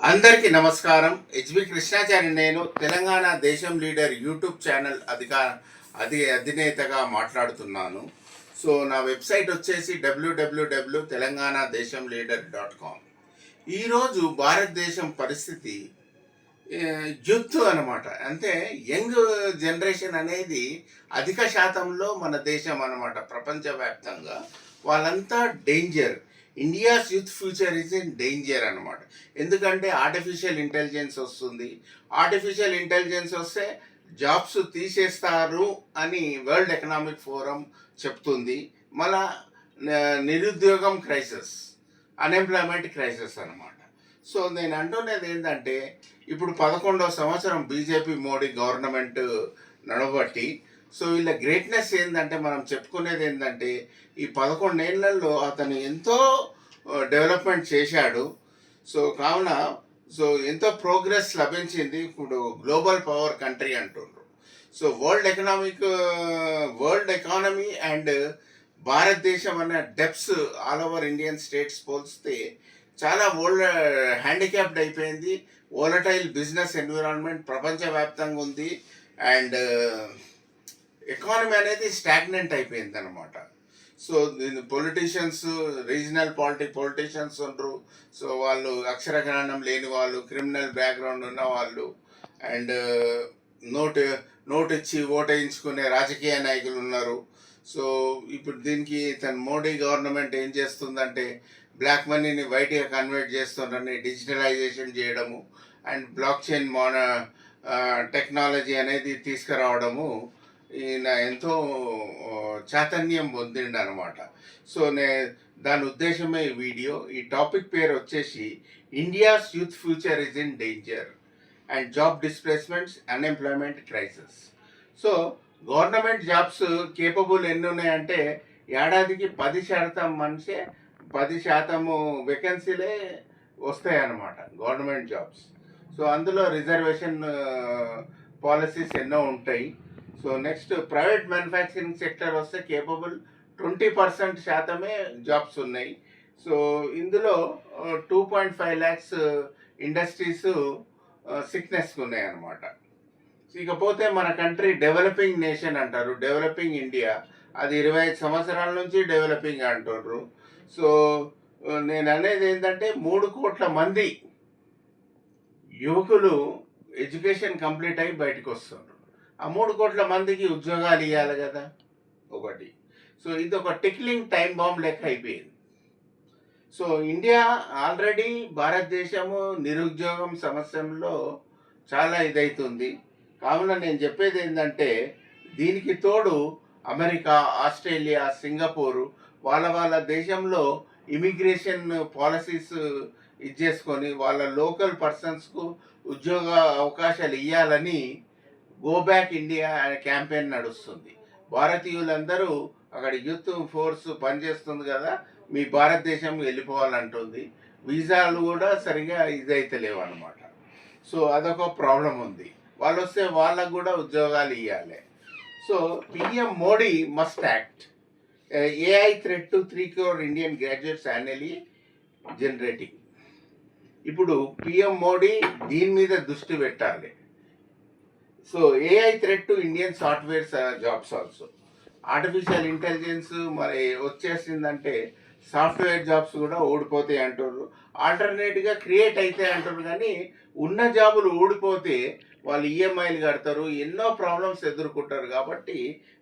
అందరికీ నమస్కారం. హెచ్బి కృష్ణాచారి. నేను తెలంగాణ దేశం లీడర్ యూట్యూబ్ ఛానల్ అధినేతగా మాట్లాడుతున్నాను. సో నా వెబ్సైట్ వచ్చేసి www.telanganadeshamleader.com. ఈరోజు భారతదేశం పరిస్థితి యూత్ అనమాట. అంటే యంగ్ జనరేషన్ అనేది అధిక శాతంలో మన దేశం అనమాట. ప్రపంచవ్యాప్తంగా వాళ్ళంతా danger. India's youth future is in danger అనమాట. ఎందుకంటే ఆర్టిఫిషియల్ ఇంటెలిజెన్స్ వస్తుంది. ఆర్టిఫిషియల్ ఇంటెలిజెన్స్ వస్తే జాబ్స్ తీసేస్తారు అని వరల్డ్ ఎకనామిక్ ఫోరం చెప్తుంది. మళ్ళా నిరుద్యోగం క్రైసిస్, అన్ఎంప్లాయ్మెంట్ క్రైసిస్ అనమాట. సో నేను అంటున్నది ఏంటంటే, ఇప్పుడు 11వ సంవత్సరం బీజేపీ మోడీ గవర్నమెంట్ నడవబట్టి, సో వీళ్ళ గ్రేట్నెస్ ఏంటంటే, మనం చెప్పుకునేది ఏంటంటే, ఈ 11 ఏళ్లలో అతను ఎంతో డెవలప్మెంట్ చేశాడు. సో కావున ఎంతో ప్రోగ్రెస్ లభించింది. ఇప్పుడు గ్లోబల్ పవర్ కంట్రీ అంటుండ్రు. సో వరల్డ్ ఎకానమీ అండ్ భారతదేశం అనే డెప్స్ ఆల్ ఓవర్ ఇండియన్ స్టేట్స్ పోల్స్తే చాలా హ్యాండిక్యాప్డ్ అయిపోయింది. వోలటైల్ బిజినెస్ ఎన్విరాన్మెంట్ ప్రపంచవ్యాప్తంగా ఉంది. అండ్ ఎకానమీ అనేది స్టాగ్నెంట్ అయిపోయింది అనమాట. సో దీని పొలిటీషియన్స్, రీజనల్ పొలిటీషియన్స్ ఉండరు. సో వాళ్ళు అక్షరజ్ఞానం లేని వాళ్ళు, క్రిమినల్ బ్యాక్గ్రౌండ్ ఉన్న వాళ్ళు, అండ్ నోట్ ఇచ్చి ఓటేయించుకునే రాజకీయ నాయకులు ఉన్నారు. సో ఇప్పుడు దీనికి మోడీ గవర్నమెంట్ ఏం చేస్తుందంటే, బ్లాక్ మనీని వైట్గా కన్వర్ట్ చేస్తుందని డిజిటలైజేషన్ చేయడము అండ్ బ్లాక్ చైన్ టెక్నాలజీ అనేది తీసుకురావడము ఈయన ఎంతో చాతన్యం పొందిండు అనమాట. సో దాని ఉద్దేశమే ఈ వీడియో. ఈ టాపిక్ పేరు వచ్చేసి India's youth future is in danger and job displacements, unemployment crisis. So government jobs capable ఎన్ని ఉన్నాయంటే, ఏడాదికి 10% వేకెన్సీలే వస్తాయన్నమాట గవర్నమెంట్ జాబ్స్. సో అందులో రిజర్వేషన్ పాలసీస్ ఎన్నో ఉంటాయి. So next private manufacturing sector వస్తే కేపబుల్ 20% జాబ్స్ ఉన్నాయి. సో ఇందులో 2.5 lakhs ఇండస్ట్రీస్ సిక్నెస్కి ఉన్నాయన్నమాట. ఇకపోతే మన కంట్రీ డెవలపింగ్ నేషన్ అంటారు, డెవలపింగ్ ఇండియా. అది 25 సంవత్సరాల నుంచి డెవలపింగ్ అంటారు. సో నేను అనేది ఏంటంటే, 3 కోట్ల మంది యువకులు ఎడ్యుకేషన్ కంప్లీట్ అయ్యి బయటకు వస్తారు. ఆ 3 కోట్ల మందికి ఉద్యోగాలు ఇవ్వాలి కదా ఒకటి. సో ఇది ఒక టిక్లింగ్ టైం బాంబ్ లెక్క అయిపోయింది. సో ఇండియా ఆల్రెడీ, భారతదేశము నిరుద్యోగం సమస్యల్లో చాలా ఇదవుతుంది. కావున నేను చెప్పేది ఏంటంటే, దీనికి తోడు అమెరికా, ఆస్ట్రేలియా, సింగపూరు వాళ్ళ దేశంలో ఇమిగ్రేషన్ పాలసీస్ ఇచ్చేసుకొని వాళ్ళ లోకల్ పర్సన్స్కు ఉద్యోగ అవకాశాలు ఇవ్వాలని గో బ్యాక్ ఇండియా అనే క్యాంపెయిన్ నడుస్తుంది. భారతీయులందరూ అక్కడ యూత్ ఫోర్స్ పనిచేస్తుంది కదా, మీ భారతదేశం వెళ్ళిపోవాలంటుంది. వీసాలు కూడా సరిగా ఇదైతే లేవు అనమాట. సో అదొక ప్రాబ్లం ఉంది. వాళ్ళు వస్తే వాళ్ళకు కూడా ఉద్యోగాలు ఇవ్వాలి. So PM Modi must act. AI threat to 3 crore Indian graduates annually generating. ఇప్పుడు పిఎం మోడీ దీని మీద దృష్టి పెట్టాలి. So AI threat to Indian software jobs also. Artificial intelligence మరి వచ్చేసిందంటే సాఫ్ట్వేర్ జాబ్స్ కూడా ఓడిపోతాయి అంటారు. ఆల్టర్నేట్గా క్రియేట్ అవుతాయి అంటారు. కానీ ఉన్న జాబులు ఊడిపోతే వాళ్ళు ఈఎంఐలు కడతారు, ఎన్నో ప్రాబ్లమ్స్ ఎదుర్కొంటారు. కాబట్టి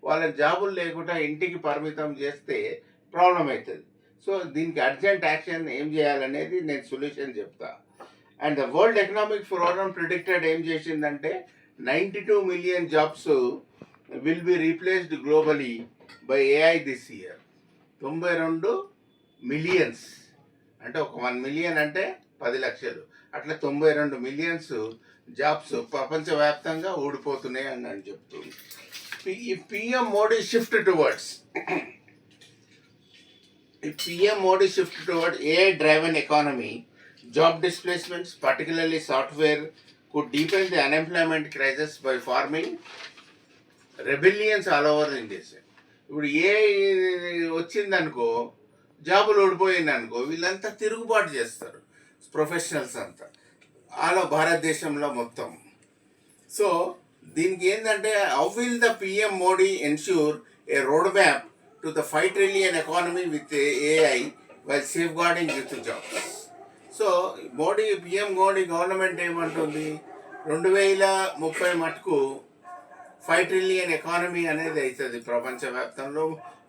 వాళ్ళ జాబులు లేకుండా ఇంటికి పరిమితం చేస్తే ప్రాబ్లం అవుతుంది. సో దీనికి అర్జెంట్ యాక్షన్ ఏం చేయాలనేది నేను సొల్యూషన్ చెప్తా. And the world economic forum predicted ఏం చేసిందంటే, 92 million jobs will be replaced globally by AI this year. 92 millions అంటే ఒక 1 million అంటే 10 లక్షలు, అట్లా 92 millions జాబ్స్ ప్రపంచవ్యాప్తంగా ఊడిపోతున్నాయి అని చెప్తుంది. ఈ PM Modi shift towards AI driven economy, job displacements, particularly software, could deepen the unemployment crisis by forming rebellions all over India. ఇప్పుడు ఏ వచ్చిందనుకో, జాబులు ఓడిపోయింది అనుకో, వీళ్ళంతా తిరుగుబాటు చేస్తారు ప్రొఫెషనల్స్ అంతా. ఆలో భారతదేశంలో మొత్తం. సో దీనికి ఏంటంటే how will the PM Modi ensure A road map to the 5 trillion economy with AI while safe guarding youth jobs. So PM Modi government ఏమంటుంది, 2030 మటుకు 5 trillion ఎకానమీ అనేది అవుతుంది ప్రపంచవ్యాప్తంలో.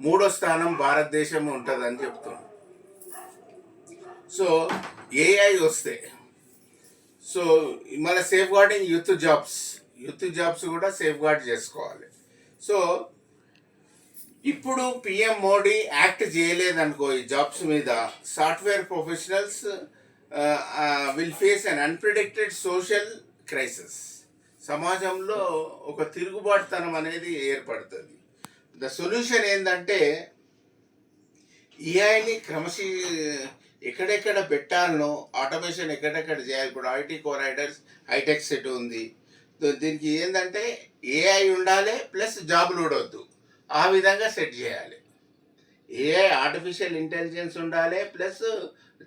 3వ స్థానం భారతదేశం ఉంటుందని చెప్తుంది. సో ఏఐ వస్తే సో మన సేఫ్ గార్డింగ్ యూత్ జాబ్స్ కూడా సేఫ్ గార్డ్ చేసుకోవాలి. సో ఇప్పుడు పిఎం మోడీ యాక్ట్ చేయలేదనుకో ఈ జాబ్స్ మీద, software professionals will face un unpredicted social crisis. సమాజంలో ఒక తిరుగుబాటుతనం అనేది ఏర్పడుతుంది. ద సొల్యూషన్ ఏంటంటే ఏఐని ఎక్కడెక్కడ పెట్టాలనో ఆటోమేషన్ ఎక్కడెక్కడ చేయాలి. ఇప్పుడు ఐటీ కోరైడర్స్ హైటెక్ సెట్ ఉంది, దీనికి ఏంటంటే ఏఐ ఉండాలి ప్లస్ జాబులు ఉండవద్దు, ఆ విధంగా సెట్ చేయాలి. ఏఐ ఆర్టిఫిషియల్ ఇంటెలిజెన్స్ ఉండాలి ప్లస్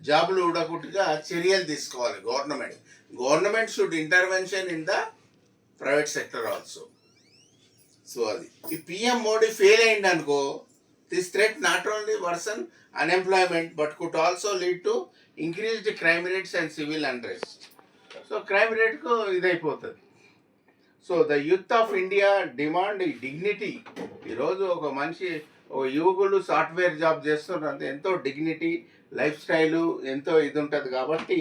జాబులు ఉండకుండా చర్యలు తీసుకోవాలి government should intervention in the private sector also. So అది ఈ పిఎం మోడీ ఫెయిల్ అయింది అనుకో, this threat not only worsen unemployment but could also lead to increased crime rates and civil unrest. So crime రేట్కు ఇదైపోతుంది. So the youth of India demand dignity. ఈరోజు ఒక యువకులు software job చేస్తున్నారు, ఎంతో డిగ్నిటీ లైఫ్ స్టైలు ఎంతో ఇది ఉంటుంది కాబట్టి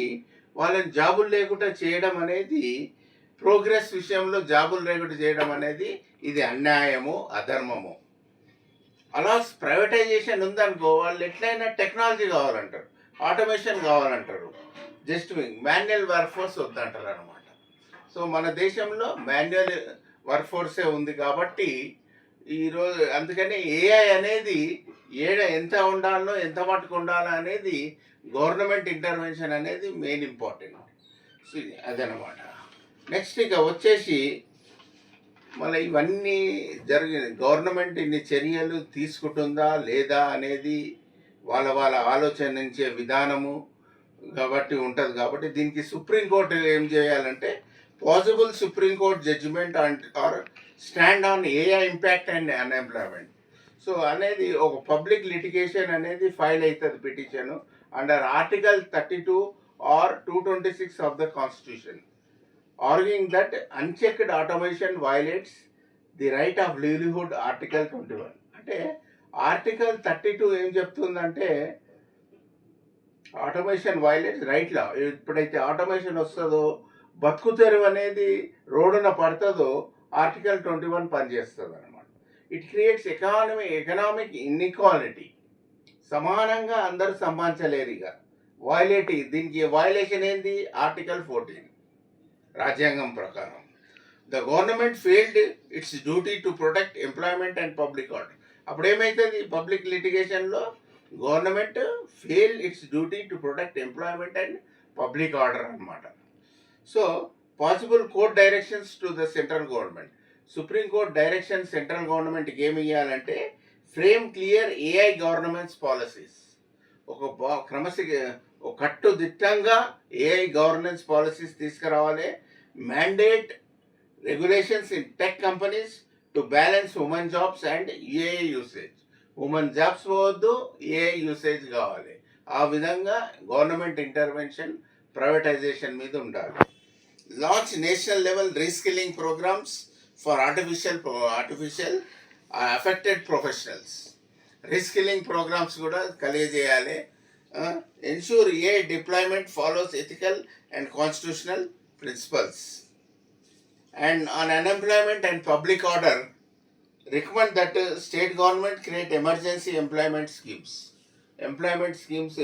వాళ్ళని జాబులు లేకుండా చేయడం అనేది, ప్రోగ్రెస్ విషయంలో జాబులు లేకుండా చేయడం అనేది ఇది అన్యాయము, అధర్మము. అలా ప్రైవేటైజేషన్ ఉందనుకో, వాళ్ళు ఎట్లయినా టెక్నాలజీ కావాలంటారు, ఆటోమేషన్ కావాలంటారు, జస్ట్ మాన్యువల్ వర్క్ ఫోర్స్ వద్దంటారు అనమాట. సో మన దేశంలో మాన్యువల్ వర్క్ ఫోర్సే ఉంది కాబట్టి ఈరోజు అందుకని ఏఐ అనేది ఎంత ఉండాలో ఎంత మటుకు ఉండాలో అనేది గవర్నమెంట్ ఇంటర్వెన్షన్ అనేది మెయిన్ ఇంపార్టెంట్. సో అదనమాట. నెక్స్ట్ ఇక వచ్చేసి మళ్ళీ ఇవన్నీ గవర్నమెంట్ ఇన్ని చర్యలు తీసుకుంటుందా లేదా అనేది వాళ్ళ ఆలోచనించే విధానము కాబట్టి ఉంటుంది. కాబట్టి దీనికి సుప్రీంకోర్టు ఏం చేయాలంటే possible Supreme Court judgement or stand on AI impact and unemployment. So అనేది ఒక పబ్లిక్ లిటిగేషన్ అనేది ఫైల్ అవుతుంది petition under article 32 or 226 of the Constitution, arguing that unchecked automation violates the right of livelihood article 21. అంటే article 32 ఏం చెప్తుందంటే automation violates right లా. ఎప్పుడైతే automation వస్తుందో, బతుకు తెరువు అనేది రోడ్డున పడుతుందో ఆర్టికల్ 21 పనిచేస్తుంది అనమాట. It creates economic inequality. సమానంగా అందరూ సంపాదించలేరు. ఇక దీనికి వైలేషన్ ఏంది, ఆర్టికల్ 14 రాజ్యాంగం ప్రకారం. The government failed its duty to protect employment and public order. అప్పుడు ఏమవుతుంది, పబ్లిక్ లిటిగేషన్లో government fail its duty to protect employment and public order అనమాట. So possible court directions to the central government. Supreme court direction central గవర్నమెంట్కి ఏమి ఇవ్వాలంటే frame clear AI governments policies. ఒక కట్టుదిట్టంగా AI governance policies తీసుకురావాలి. Mandate regulations in tech companies to balance women jobs and AI usage. Women jobs పోవద్దు, AI usage కావాలి. ఆ విధంగా గవర్నమెంట్ ఇంటర్వెన్షన్ ప్రైవేటైజేషన్ మీద ఉండాలి. Launch national level reskilling programs for artificial affected professionals. Reskilling programs కూడా కలిగజేయాలి. Ensure AI deployment follows ethical and constitutional principles. And on unemployment and public order, recommend that state government create emergency employment schemes.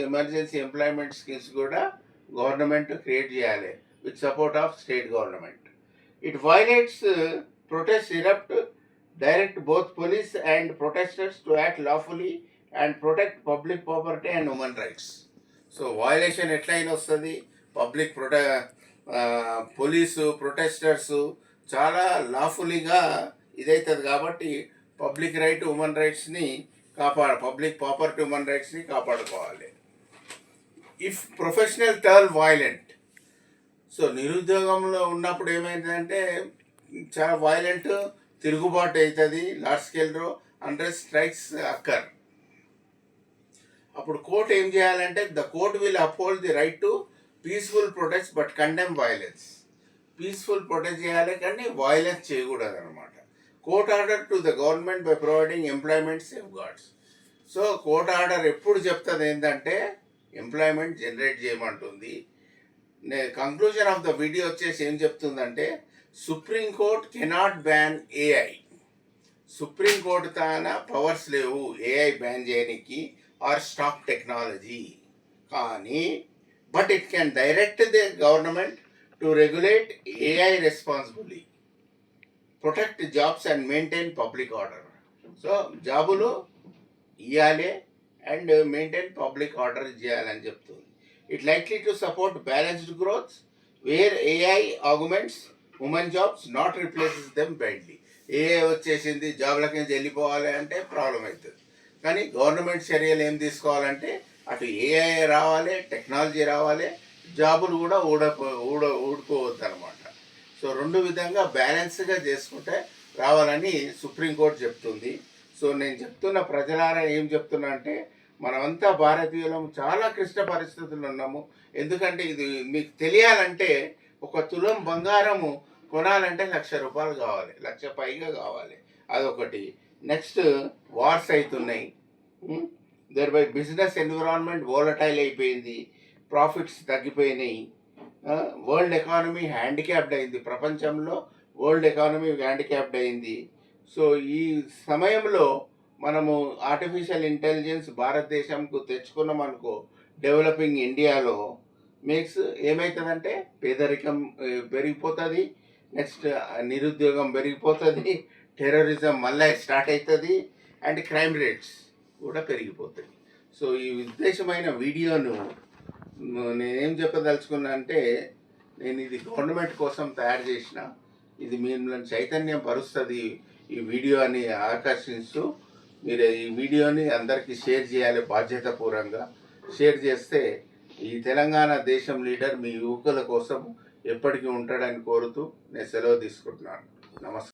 Emergency employment schemes కూడా government create చేయాలి with support of state government. It violates protest erupt, direct both police and protesters to act lawfully and protect public property and human rights. So violation ఎట్లయినా వస్తుంది, police protesters చాలా లాఫుల్లీగా ఇదవుతుంది కాబట్టి public right human రైట్స్ని public property human రైట్స్ని కాపాడుకోవాలి. If professional turn violent, so నిరుద్యోగంలో ఉన్నప్పుడు ఏమైందంటే చాలా వైలెంట్ తిరుగుబాటు అవుతుంది, లార్జ్ స్కేల్లో అండర్ స్ట్రైక్స్ అక్కర్. అప్పుడు కోర్టు ఏం చేయాలంటే the court will uphold the right to peaceful protest but condemn violence. Peaceful protest చేయాలి కానీ వైలెన్స్ చేయకూడదు అనమాట. Court order to the government by providing employment safeguards. So court order ఎప్పుడు చెప్తుంది ఏంటంటే ఎంప్లాయ్మెంట్ జనరేట్ చేయమంటుంది. కంక్లూజన్ ఆఫ్ ద వీడియో వచ్చేసి ఏం చెప్తుందంటే supreme court cannot ban AI. Supreme court తాన పవర్స్ లేవు ఏఐ బ్యాన్ చేయడానికి ఆర్ స్టాప్ టెక్నాలజీ. కానీ but it can direct the government to regulate AI responsibility, protect jobs and maintain public order. So జాబులు ఇవ్వాలి and maintain public order చేయాలని చెప్తుంది. It likely to support balanced growth where AI arguments women jobs not replaces them badly. AI వచ్చేసింది జాబ్లకి వెళ్ళిపోవాలి అంటే problem అవుతుంది. కానీ గవర్నమెంట్ చర్యలు ఏం తీసుకోవాలంటే అటు ఏఐ రావాలి, టెక్నాలజీ రావాలి, జాబులు కూడా ఊడిపోవద్దు అనమాట. సో రెండు విధంగా బ్యాలెన్స్గా చేసుకుంటే రావాలని సుప్రీంకోర్టు చెప్తుంది. సో నేను చెప్తున్న ప్రజలారా ఏం చెప్తున్నా అంటే మనమంతా భారతీయులం చాలా క్లిష్ట పరిస్థితుల్లో ఉన్నాము. ఎందుకంటే ఇది మీకు తెలియాలంటే ఒక తులం బంగారము కొనాలంటే ₹1,00,000 కావాలి, 1,00,000 పైగా కావాలి. అదొకటి. నెక్స్ట్ వార్స్ అవుతున్నాయి, there by business environment volatile అయిపోయింది, ప్రాఫిట్స్ తగ్గిపోయినాయి, వరల్డ్ ఎకానమీ హ్యాండిక్యాప్డ్ అయింది. ప్రపంచంలో వరల్డ్ ఎకానమీ హ్యాండిక్యాప్డ్ అయింది. సో ఈ సమయంలో మనము ఆర్టిఫిషియల్ ఇంటెలిజెన్స్ భారతదేశంకు తెచ్చుకున్నాం అనుకో, డెవలపింగ్ ఇండియాలో మేక్స్ ఏమవుతుందంటే పేదరికం పెరిగిపోతుంది, నెక్స్ట్ నిరుద్యోగం పెరిగిపోతుంది, టెర్రరిజం మళ్ళీ స్టార్ట్ అవుతుంది, అండ్ క్రైమ్ రేట్స్ కూడా పెరిగిపోతాయి. సో ఈ ఉద్దేశమైన వీడియోను నేనేం చెప్పదలుచుకున్నా అంటే నేను ఇది గవర్నమెంట్ కోసం తయారు చేసిన, ఇది మిమ్మల్ని చైతన్యం పరుస్తుంది ఈ వీడియో అని ఆకర్షిస్తూ మీరు ఈ వీడియోని అందరికీ షేర్ చేయాలి. బాధ్యతాపూర్వకంగా షేర్ చేస్తే ఈ తెలంగాణ దేశం లీడర్ మీ యువకుల కోసం ఎప్పటికీ ఉంటాడని కోరుతూ నేను సెలవు తీసుకుంటున్నాను. నమస్కారం.